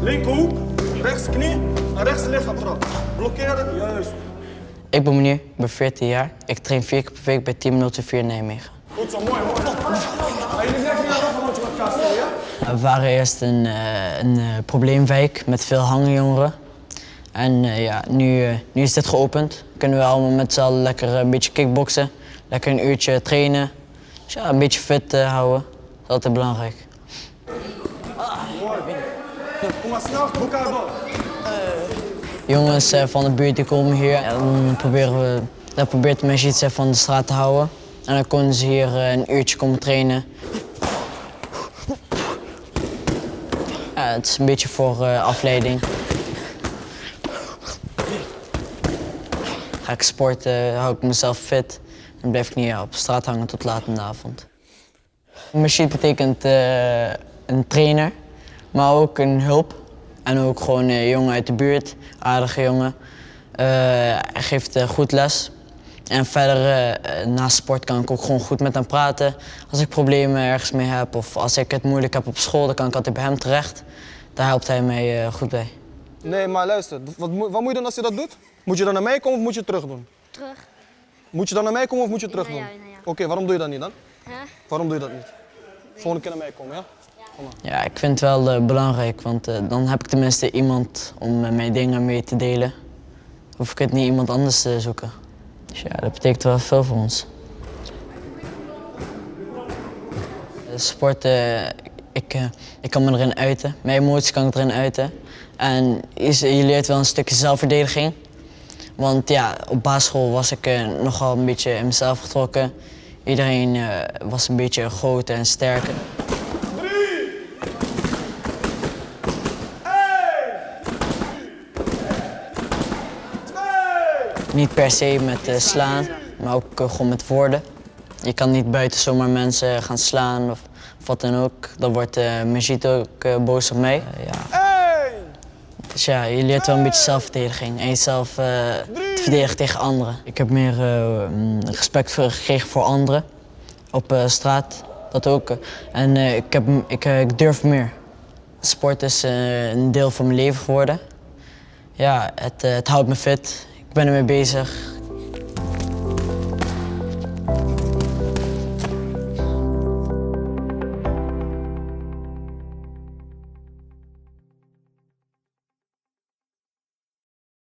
Linkerhoek, rechts knie en rechts lichaamtrap. Blokkeren, juist. Ik ben Meneer, ik ben 14 jaar. Ik train 4 keer per week bij Team 024 Nijmegen. Goed zo, mooi. Jullie zeggen hier nog een rondje met elkaar spelen, ja? We waren eerst een probleemwijk met veel hangenjongeren. En ja, nu is dit geopend. Kunnen we allemaal met z'n allen lekker een beetje kickboksen. Lekker een uurtje trainen. Dus ja, een beetje fit houden. Dat is altijd belangrijk. Mooi. Kom maar snel, elkaar door. Jongens van de buurt die komen hier en dan probeert de mensen iets van de straat te houden. En dan kunnen ze hier een uurtje komen trainen. Ja, het is een beetje voor afleiding. Ga ik sporten, hou ik mezelf fit en blijf ik niet op straat hangen tot laat in de avond. Machine betekent een trainer, maar ook een hulp. En ook gewoon een jongen uit de buurt, aardige jongen. Hij geeft goed les. En verder, naast sport kan ik ook gewoon goed met hem praten. Als ik problemen ergens mee heb of als ik het moeilijk heb op school, dan kan ik altijd bij hem terecht. Daar helpt hij mij goed bij. Nee, maar luister, wat moet je doen als je dat doet? Moet je dan naar mij komen of moet je het terug doen? Terug. Moet je dan naar mij komen of moet je het terug doen? Naar jou, naar jou. Oké, waarom doe je dat niet dan? Huh? Waarom doe je dat niet? Volgende keer naar mij komen, ja? Ja, ik vind het wel belangrijk, want dan heb ik tenminste iemand om mijn dingen mee te delen. Hoef ik het niet iemand anders te zoeken. Dus ja, dat betekent wel veel voor ons. Sport, ik kan me erin uiten. Mijn emoties kan ik erin uiten. En je leert wel een stukje zelfverdediging. Want ja, op basisschool was ik nogal een beetje in mezelf getrokken. Iedereen was een beetje groter en sterker. 3, 1, 2. Niet per se met slaan, maar ook gewoon met woorden. Je kan niet buiten zomaar mensen gaan slaan of wat dan ook. Dan wordt Majid ook boos op mij. Ja. Dus ja, je leert wel een beetje zelfverdediging en jezelf te verdedigen tegen anderen. Ik heb meer respect gekregen voor anderen op straat, dat ook. En ik durf meer. Sport is een deel van mijn leven geworden. Ja, het houdt me fit. Ik ben ermee bezig.